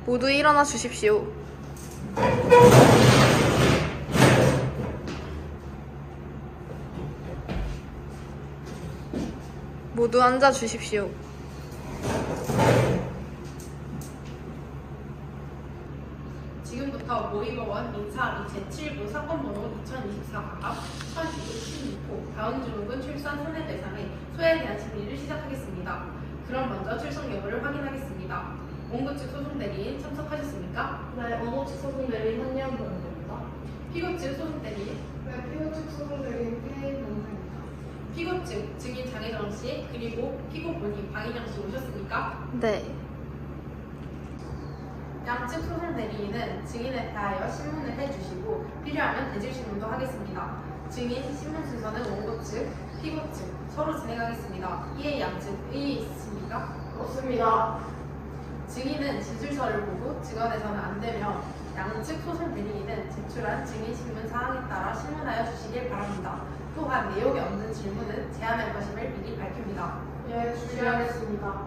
모두 일어나 주십시오. 모두 앉아 주십시오. 지금부터 모의법원 민사합의 제7부 사건번호 2024-1216호 가은주목은 출산 손해배상의 소에 대한 심리를 시작하겠습니다. 그럼 먼저 출석 여부를 확인하겠습니다. 원고 측 소송대리인 참석하셨습니까? 네, 원고 측 소송대리인 한예원 변호사입니다. 피고 측 소송대리인, 네, 피고 측 소송대리인 태인 변호사입니다. 피고 측 증인 장혜정 씨, 그리고 피고 본인 박인영 씨 오셨습니까? 네. 양측 소송 대리인은 증인에 대하여 신문을 해주시고 필요하면 대질 신문도 하겠습니다. 증인 신문 순서는 원고 측, 피고 측 서로 진행하겠습니다. 이에 양측 의의 있으십니까? 그렇습니다. 증인은 지술서를 보고 증언해서는 안 되며 양측 소송 대리인은 제출한 증인 신문 사항에 따라 신문하여 주시길 바랍니다. 또한 내용에 없는 질문은 제한할 것임을 미리 밝힙니다. 예, 주의하겠습니다.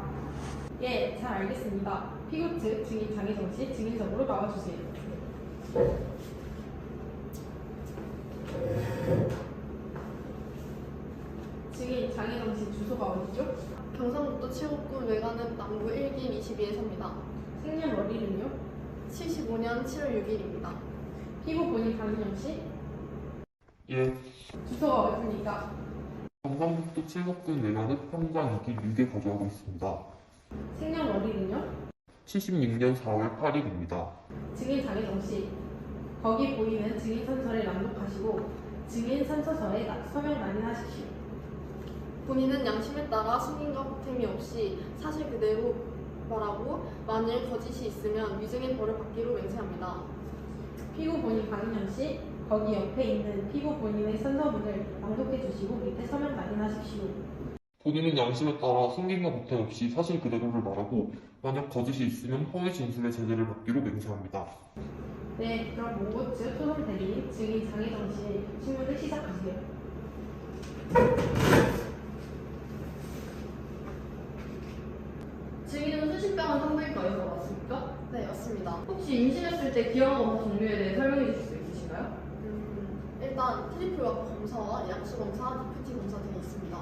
예, 잘 알겠습니다. 피고 측 증인 장혜정 씨 증인석으로 나와주세요. 증인 장혜정 씨 주소가 어디죠? 경상북도 칠곡군 외관읍 남구 1길 22에 삽니다. 생년월일은요? 75년 7월 6일입니다. 피고 본인 박인영 씨 예, 주소가 어디입니까? 경상북도 칠곡군 외관읍 평장 2길 6에 거주하고 있습니다. 생년월일은요? 76년 4월 8일입니다. 증인 장혜정 씨 거기 보이는 증인 선서를 낭독하시고 증인 선서서에 서명 난인하십시오. 본인은 양심에 따라 숨김과 보탬이 없이 사실 그대로 말하고 만일 거짓이 있으면 위증의 벌을 받기로 맹세합니다. 피고 본인 박인영 씨 거기 옆에 있는 피고 본인의 선서문을 낭독해 주시고 밑에 서명 난인하십시오. 본인은 양심에 따라 숨김과 보탬 없이 사실 그대로를 말하고 만약 거짓이 있으면 허위 진술의 제재를 받기로 맹세합니다. 네, 그럼 원고 측 소송 대리인 증인 장혜정 씨의 신문을 시작하세요. 증인은 수십병원 산부인과에서 왔습니까? 네, 맞습니다. 혹시 임신했을 때 기형아 검사 종류에 대해 설명해 주실 수 있으신가요? 일단 트리플 와커 검사와 양수 검사, DPT 검사 등이 있습니다.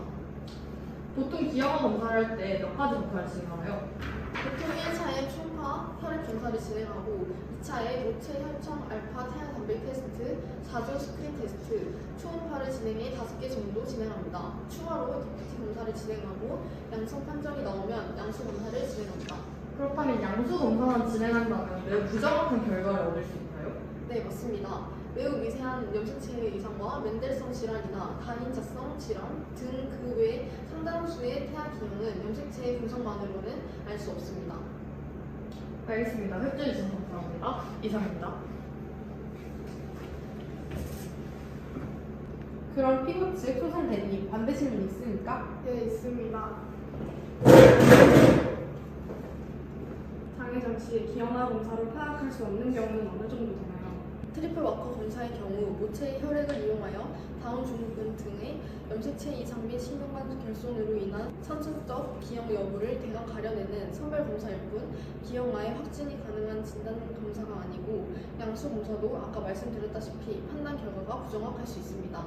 보통 기형아 검사를 할 때 몇 가지 검사를 진행하나요? 보통 1차에 초음파 혈액 검사를 진행하고 2차에 노체 혈청 알파 태양 단백 테스트, 4주 스크린 테스트, 초음파를 진행해 5개 정도 진행합니다. 추가로 DPT 검사를 진행하고 양성 판정이 나오면 양수 검사를 진행합니다. 그렇다면 양수 검사만 진행한다면 매우 부정확한 결과를 얻을 수 있나요? 네, 맞습니다. 매우 미세한 염색체 이상과 맨델성 질환이나 다인자성 질환 등 그 외 상당 수의 태아 기형은 염색체의 분석만으로는 알 수 없습니다. 알겠습니다. 협조해 주셔서 감사합니다. 이상입니다. 그럼 피고 측 소송 대리인 반대 신문 있습니까? 네, 있습니다. 장혜정 씨의 기형아 검사로 파악할 수 없는 경우는 어느 정도 되나요? 트리플 와커 검사의 경우 모체의 혈액을 이용하여 다운 증후군 등의 염색체 이상 및 심혈관 결손으로 인한 선천적 기형 여부를 대강 가려내는 선별 검사일 뿐 기형아의 확진이 가능한 진단 검사가 아니고 양수 검사도 아까 말씀드렸다시피 판단 결과가 부정확할 수 있습니다.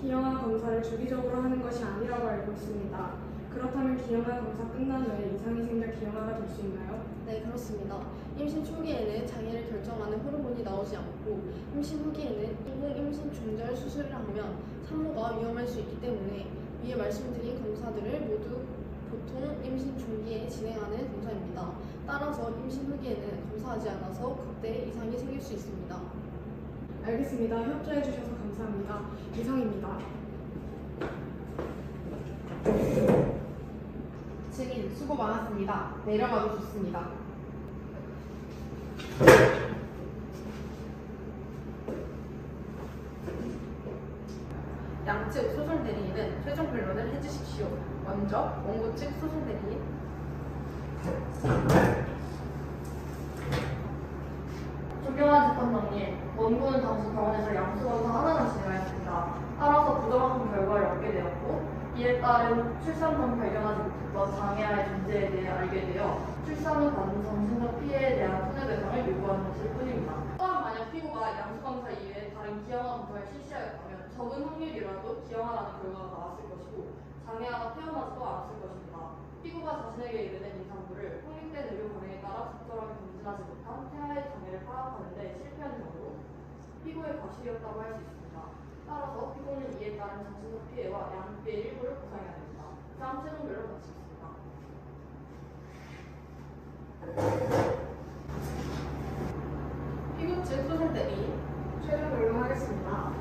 기형아 검사를 주기적으로 하는 것이 아니라고 알고 있습니다. 그렇다면 기형아 검사 끝난 후에 이상이 생겨 기형아가 될 수 있나요? 네, 그렇습니다. 임신 초기에는 장애를 결정하는 호르몬이 나오지 않고 임신 후기에는 인공 임신 중절 수술을 하면 산모가 위험할 수 있기 때문에 위에 말씀드린 검사들을 모두 보통 임신 중기에 진행하는 검사입니다. 따라서 임신 후기에는 검사하지 않아서 그때 이상이 생길 수 있습니다. 알겠습니다. 협조해 주셔서 감사합니다. 이상입니다. 증인 수고 많았습니다. 내려가도 좋습니다. 양측 소송 대리인은 최종 변론을 해주십시오. 먼저 원고 측 소송 대리인 존경하는 재판장님, 원고는 당시 병원에서 양수 검사 하나만 진행하였습니다. 따라서 부정확한 결과를 얻게 되었고 이에 따른 출산 전 발견하지 못했던 장애아의 존재에 대해 알게 되어 출산 후 받은 정신적 피해에 대한 손해배상을 요구하는 것일 뿐입니다. 또한 만약 피고가 양수검사 이외에 다른 기형아 검사를 실시하였다면 적은 확률이라도 기형아라는 결과가 나왔을 것이고 장애아가 태어나지도 않았을 것입니다. 피고가 자신에게 이르는 임산부를 확립된 의료 관행에 따라 적절하게 검진하지 못한 태아의 장애를 파악하는 데 실패한 경우로 피고의 과실이었다고 할 수 있습니다. 따라서 피고는 이에 따른 정신적 피해와 양육비의 일부를 보상해야 됩니다. 다음 최종별로 마치겠습니다. 피고 측 소송 대리 최종 변론하겠습니다.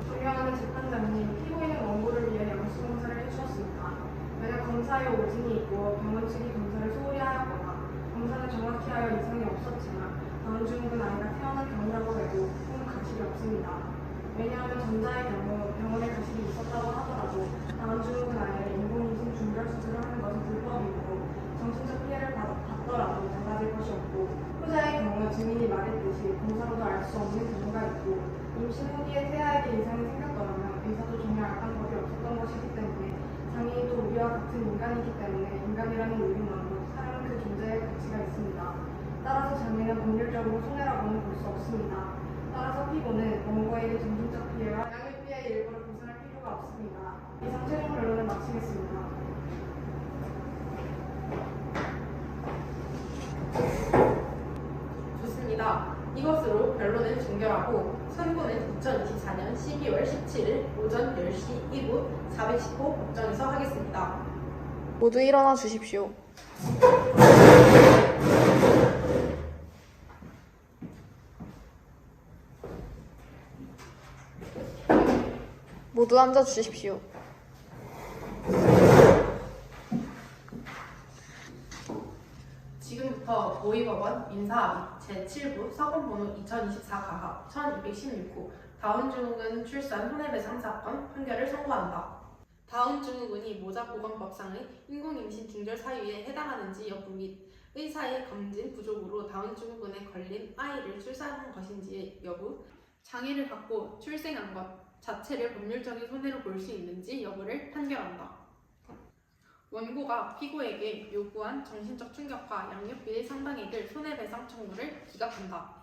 존경하는 재판장님, 피고인은 원고를 위해 양수검사를 해주셨습니다. 만약 검사에 오진이 있고 병원 측이 검사를 소홀히 하였거나 검사는 정확히 하여 이상이 없었지만 다운 증후군 아이가 태어난 경우라고 해도 큰 가실이 없습니다. 왜냐하면 전자의 경우 병원에 가실이 있었다고 하더라도 다운 증후군 아이를 인공임신 중절 수술을 하는 것은 불법이고 정신적 피해를 받더라도 달라질 것이 없고 후자의 경우 증인이 말했듯이 검사로도 알 수 없는 경우가 있고 임신 후기에 태아에게 이상이 생겼더라면 의사도 전혀 알 방법이 없었던 것이기 때문에 장애인도 우리와 같은 인간이기 때문에 인간이라는 이유만으로 사람은 그 존재에 가치가 있습니다. 따라서 장애는 법률적으로 손해라고는 볼 수 없습니다. 따라서 피고는 원고에게 정신적 피해와 양육 피해의 일부를 보상할 필요가 없습니다. 이상 최종 변론을 마치겠습니다. 좋습니다. 이것으로 변론을 종결하고 선고는 2024년 12월 17일 오전 10시 이후 410호 법정에서 하겠습니다. 모두 일어나 주십시오. 모두 앉아 주십시오. 지금부터 모의법원 민사합의 제7부 사건번호 2024가합 1216호 다운증후군 출산 손해배상 사건 판결을 선고한다. 다운증후군이 모자보건법상의 인공임신 중절 사유에 해당하는지 여부 및 의사의 검진 부족으로 다운증후군에 걸린 아이를 출산한 것인지 여부, 장애를 갖고 출생한 것 자체를 법률적인 손해로 볼 수 있는지 여부를 판결한다. 원고가 피고에게 요구한 정신적 충격과 양육비의 상당액을 손해배상 청구를 기각한다.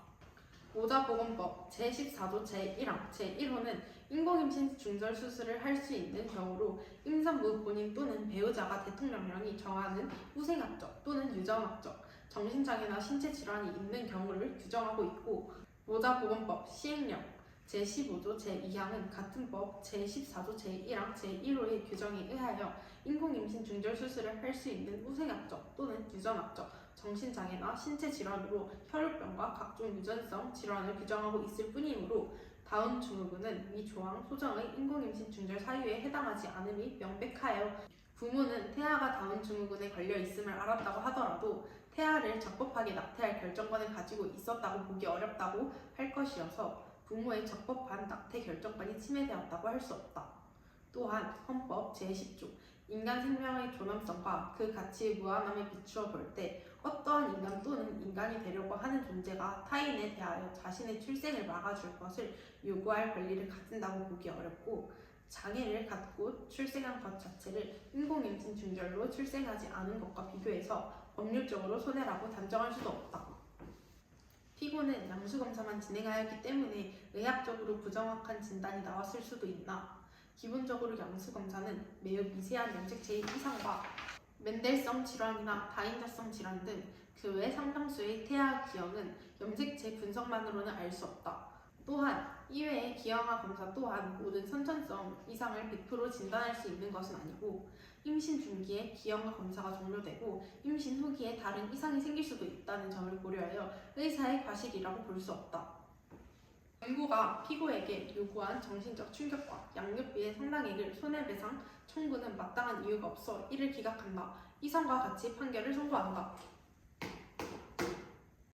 모자보건법 제14조 제1항 제1호는 인공임신 중절 수술을 할 수 있는 경우로 임산부 본인 또는 배우자가 대통령령이 정하는 후생학적 또는 유전학적 정신장애나 신체질환이 있는 경우를 규정하고 있고 모자보건법 시행령 제15조 제2항은 같은 법 제14조 제1항 제1호의 규정에 의하여 인공임신 중절 수술을 할 수 있는 후생학적 또는 유전학적 정신장애나 신체질환으로 혈우병과 각종 유전성 질환을 규정하고 있을 뿐이므로 다운증후군은 위 조항 소정의 인공임신 중절 사유에 해당하지 않음이 명백하여 부모는 태아가 다운증후군에 걸려 있음을 알았다고 하더라도 태아를 적법하게 낙태할 결정권을 가지고 있었다고 보기 어렵다고 할 것이어서 부모의 적법한 낙태 결정권이 침해되었다고 할 수 없다. 또한 헌법 제10조 인간 생명의 존엄성과 그 가치의 무한함에 비추어 볼 때 어떠한 인간 또는 인간이 되려고 하는 존재가 타인에 대하여 자신의 출생을 막아줄 것을 요구할 권리를 가진다고 보기 어렵고 장애를 갖고 출생한 것 자체를 인공임신 중절로 출생하지 않은 것과 비교해서 법률적으로 손해라고 단정할 수도 없다. 피고는 양수검사만 진행하였기 때문에 의학적으로 부정확한 진단이 나왔을 수도 있나 기본적으로 양수검사는 매우 미세한 염색체의 이상과 맨델성 질환이나 다인자성 질환 등 그 외 상당수의 태아 기형은 염색체 분석만으로는 알 수 없다. 또한 이외의 기형아 검사 또한 모든 선천성 이상을 100% 진단할 수 있는 것은 아니고 임신 중기에 기형아 검사가 종료되고 임신 후기에 다른 이상이 생길 수도 있다는 점을 고려하여 의사의 과실이라고 볼 수 없다. 원고가 피고에게 요구한 정신적 충격과 양육비의 상당액을 손해배상 청구는 마땅한 이유가 없어 이를 기각한다. 이상과 같이 판결을 선고한다.